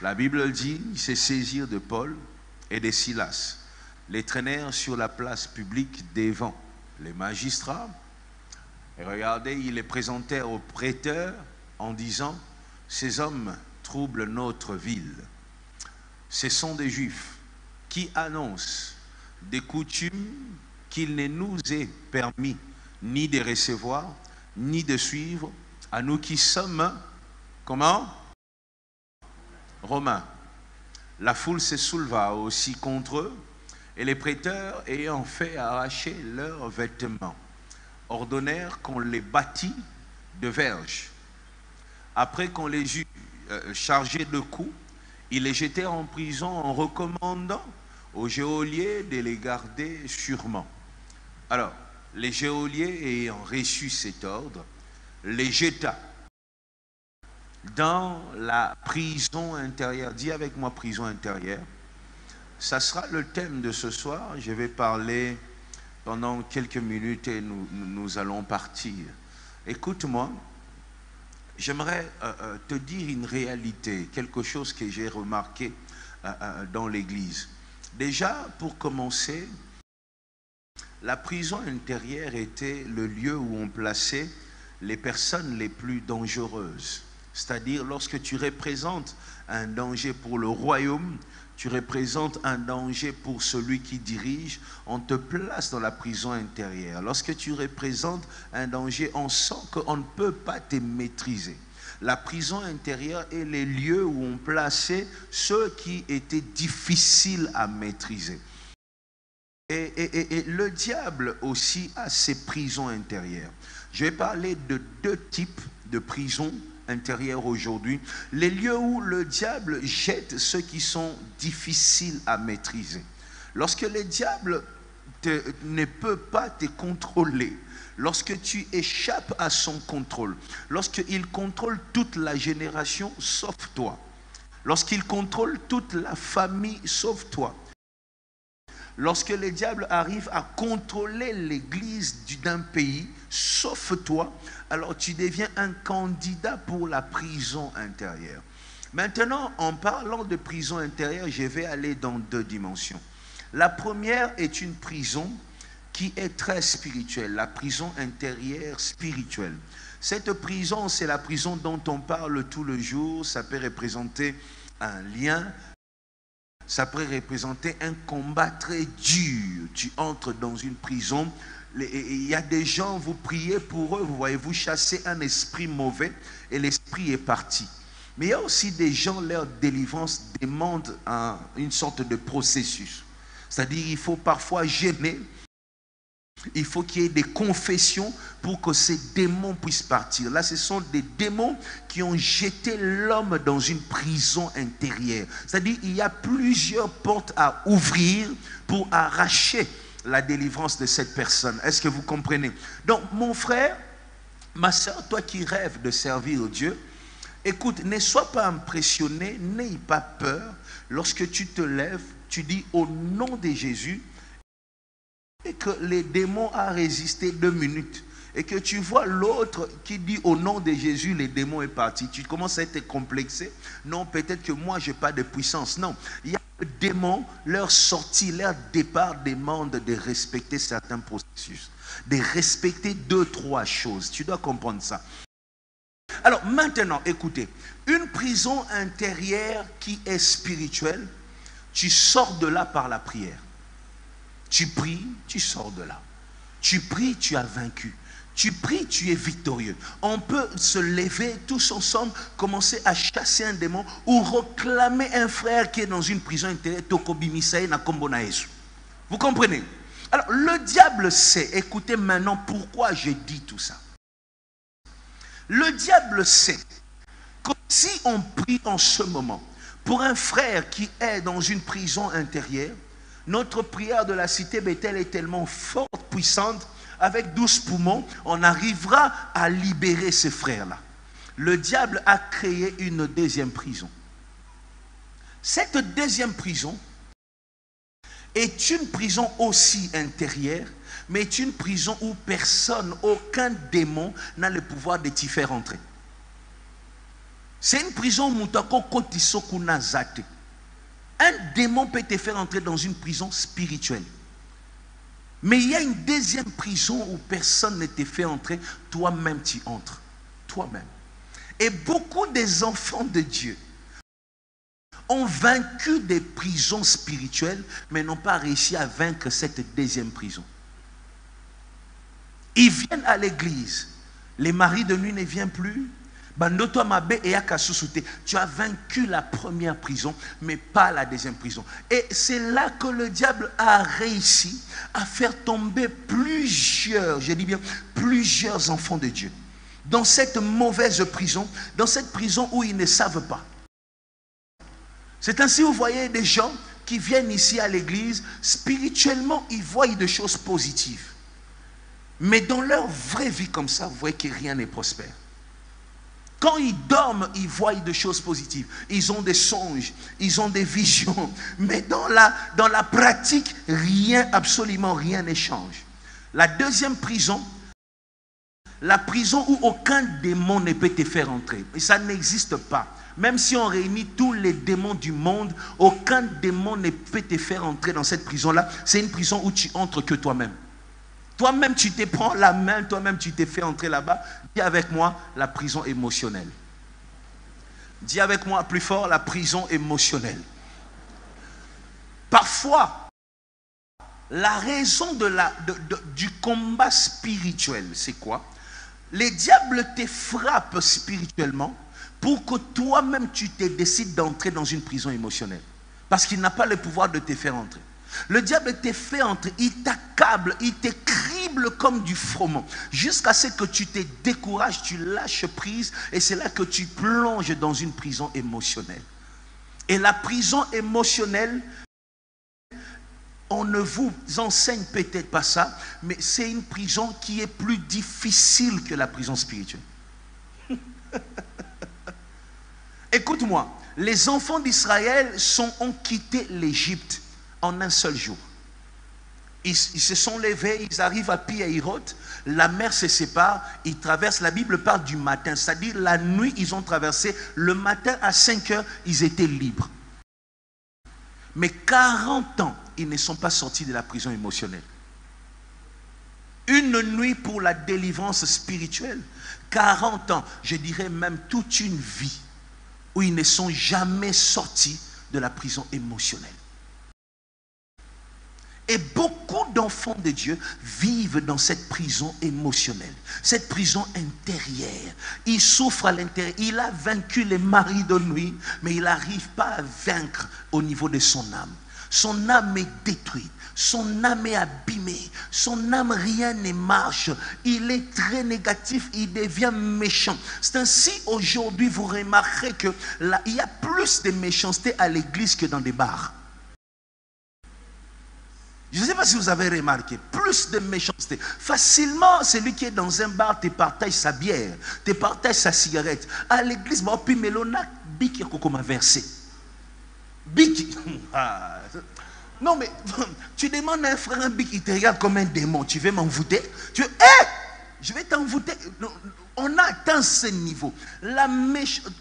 La Bible dit, ils se saisirent de Paul et de Silas, les traînèrent sur la place publique devant les magistrats, et regardez, ils les présentèrent aux prêteurs en disant, ces hommes troublent notre ville. Ce sont des Juifs qui annoncent des coutumes qu'il ne nous est permis ni de recevoir, ni de suivre, à nous qui sommes, comment? Romains. La foule se souleva aussi contre eux, et les prêteurs, ayant fait arracher leurs vêtements, ordonnèrent qu'on les bâtît de verges. Après qu'on les eut chargés de coups, ils les jetèrent en prison en recommandant aux geôliers de les garder sûrement. Alors, les geôliers ayant reçu cet ordre, les jeta dans la prison intérieure. Dis avec moi prison intérieure. Ça sera le thème de ce soir. Je vais parler pendant quelques minutes et nous allons partir. Écoute-moi, j'aimerais te dire une réalité, quelque chose que j'ai remarqué dans l'église. Déjà, pour commencer, la prison intérieure était le lieu où on plaçait les personnes les plus dangereuses. C'est-à-dire, lorsque tu représentes un danger pour le royaume, tu représentes un danger pour celui qui dirige, on te place dans la prison intérieure. Lorsque tu représentes un danger, on sent qu'on ne peut pas te maîtriser. La prison intérieure est les lieux où on plaçait ceux qui étaient difficiles à maîtriser. Et le diable aussi a ses prisons intérieures. Je vais parler de deux types de prisons intérieures aujourd'hui. Les lieux où le diable jette ceux qui sont difficiles à maîtriser. Lorsque le diable ne peut pas te contrôler, lorsque tu échappes à son contrôle, lorsqu'il contrôle toute la génération sauf toi, lorsqu'il contrôle toute la famille sauf toi, lorsque le diable arrive à contrôler l'église d'un pays, sauf toi, alors tu deviens un candidat pour la prison intérieure. Maintenant, en parlant de prison intérieure, je vais aller dans deux dimensions. La première est une prison qui est très spirituelle, la prison intérieure spirituelle. Cette prison, c'est la prison dont on parle tout le jour. Ça peut représenter un lien. Ça peut représenter un combat très dur. Tu entres dans une prison, il y a des gens, vous priez pour eux, vous voyez, vous chassez un esprit mauvais et l'esprit est parti. Mais il y a aussi des gens, leur délivrance demande une sorte de processus. C'est-à-dire il faut parfois gêner, il faut qu'il y ait des confessions pour que ces démons puissent partir. Là, ce sont des démons qui ont jeté l'homme dans une prison intérieure. C'est-à-dire il y a plusieurs portes à ouvrir pour arracher la délivrance de cette personne. Est-ce que vous comprenez? Donc, mon frère, ma soeur, toi qui rêves de servir Dieu, écoute, ne sois pas impressionné, n'aie pas peur. Lorsque tu te lèves, tu dis au nom de Jésus, et que les démons ont résisté 2 minutes, et que tu vois l'autre qui dit au nom de Jésus, les démons est parti, tu commences à être complexé. Non, peut-être que moi, je n'ai pas de puissance. Non, il y a des démons, leur sortie, leur départ demande de respecter certains processus, de respecter 2-3 choses. Tu dois comprendre ça. Alors maintenant, écoutez, une prison intérieure qui est spirituelle, tu sors de là par la prière. Tu pries, tu sors de là. Tu pries, tu as vaincu. Tu pries, tu es victorieux. On peut se lever tous ensemble, commencer à chasser un démon ou réclamer un frère qui est dans une prison intérieure. Vous comprenez? Alors, le diable sait, écoutez maintenant pourquoi je dis tout ça. Le diable sait que si on prie en ce moment pour un frère qui est dans une prison intérieure, notre prière de la cité Bethel est tellement forte, puissante, avec 12 poumons, on arrivera à libérer ces frères-là. Le diable a créé une deuxième prison. Cette deuxième prison est une prison aussi intérieure, mais est une prison où personne, aucun démon n'a le pouvoir de t'y faire entrer. C'est une prison moutako kotisoku nazate. Un démon peut te faire entrer dans une prison spirituelle. Mais il y a une deuxième prison où personne ne te fait entrer. Toi-même, tu entres. Toi-même. Et beaucoup des enfants de Dieu ont vaincu des prisons spirituelles, mais n'ont pas réussi à vaincre cette deuxième prison. Ils viennent à l'église. Les maris de nuit ne viennent plus. Tu as vaincu la première prison, mais pas la deuxième prison. Et c'est là que le diable a réussi à faire tomber plusieurs, je dis bien plusieurs enfants de Dieu, dans cette mauvaise prison, dans cette prison où ils ne savent pas. C'est ainsi que vous voyez des gens qui viennent ici à l'église, spirituellement, ils voient des choses positives. Mais dans leur vraie vie comme ça, vous voyez que rien n'est prospère. Quand ils dorment, ils voient des choses positives. Ils ont des songes, ils ont des visions. Mais dans la pratique, rien, absolument rien ne change. La deuxième prison, la prison où aucun démon ne peut te faire entrer. Et ça n'existe pas. Même si on réunit tous les démons du monde, aucun démon ne peut te faire entrer dans cette prison-là. C'est une prison où tu entres que toi-même. Toi-même, tu te prends la main, toi-même, tu t'es fait entrer là-bas. Dis avec moi, la prison émotionnelle. Dis avec moi plus fort, la prison émotionnelle. Parfois, la raison du combat spirituel, c'est quoi? Les diables te frappent spirituellement pour que toi-même, tu te décides d'entrer dans une prison émotionnelle. Parce qu'il n'a pas le pouvoir de te faire entrer. Le diable te fait entrer, il t'accable, il te crible comme du froment, jusqu'à ce que tu te décourages, tu lâches prise, et c'est là que tu plonges dans une prison émotionnelle. Et la prison émotionnelle, on ne vous enseigne peut-être pas ça, mais c'est une prison qui est plus difficile que la prison spirituelle. Écoute-moi, les enfants d'Israël ont quitté l'Égypte en un seul jour. Ils se sont levés, ils arrivent à Pi-Hahiroth, la mer se sépare, ils traversent, la Bible parle du matin, c'est-à-dire la nuit ils ont traversé, le matin à 5 heures, ils étaient libres. Mais 40 ans, ils ne sont pas sortis de la prison émotionnelle. Une nuit pour la délivrance spirituelle, 40 ans, je dirais même toute une vie, où ils ne sont jamais sortis de la prison émotionnelle. Et beaucoup d'enfants de Dieu vivent dans cette prison émotionnelle, cette prison intérieure. Il souffre à l'intérieur. Il a vaincu les maris de nuit, mais il n'arrive pas à vaincre au niveau de son âme. Son âme est détruite. Son âme est abîmée. Son âme, rien ne marche. Il est très négatif. Il devient méchant. C'est ainsi, aujourd'hui, vous remarquerez qu'il y a plus de méchanceté à l'église que dans des bars. Je ne sais pas si vous avez remarqué, plus de méchanceté. Facilement, celui qui est dans un bar te partage sa bière, te partage sa cigarette. À l'église, puis Melona, Biki m'a versé. Biki. Non, mais tu demandes à un frère un Biki, il te regarde comme un démon. Tu veux m'envoûter? Tu veux, je vais t'envoûter. On a atteint ce niveau. La méchanceté.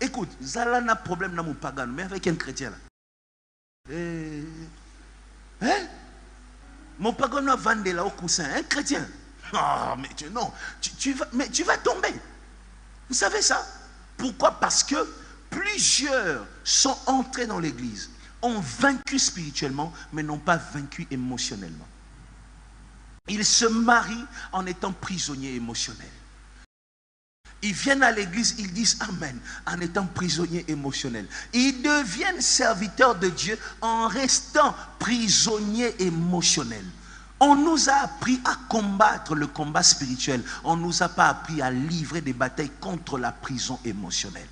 Écoute, Zala n'a problème dans mon pagan, mais avec un chrétien là. Hein? Mon pagan va vendre là au coussin, un chrétien. Oh, mais tu vas tomber. Vous savez ça? Pourquoi? Parce que plusieurs sont entrés dans l'église, ont vaincu spirituellement, mais n'ont pas vaincu émotionnellement. Ils se marient en étant prisonniers émotionnels. Ils viennent à l'église, ils disent Amen en étant prisonniers émotionnels. Ils deviennent serviteurs de Dieu en restant prisonniers émotionnels. On nous a appris à combattre le combat spirituel. On ne nous a pas appris à livrer des batailles contre la prison émotionnelle.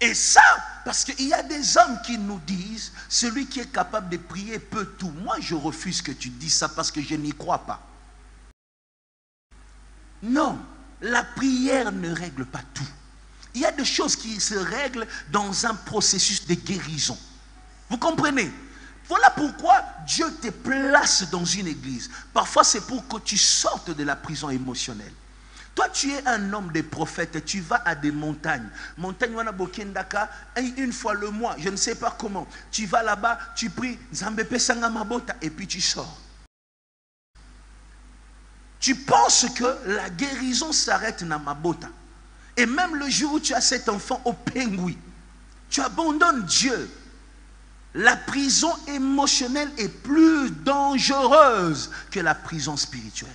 Et ça, parce qu'il y a des hommes qui nous disent, celui qui est capable de prier peut tout. Moi, je refuse que tu dises ça parce que je n'y crois pas. Non. La prière ne règle pas tout. Il y a des choses qui se règlent dans un processus de guérison. Vous comprenez? Voilà pourquoi Dieu te place dans une église. Parfois, c'est pour que tu sortes de la prison émotionnelle. Toi, tu es un homme des prophètes, tu vas à des montagnes. Montagne wana bokendaka, une fois le mois, je ne sais pas comment. Tu vas là-bas, tu pries, Nzambe pesanga mabota, et puis tu sors. Tu penses que la guérison s'arrête dans mabota. Et même le jour où tu as cet enfant au pingouin, tu abandonnes Dieu. La prison émotionnelle est plus dangereuse que la prison spirituelle.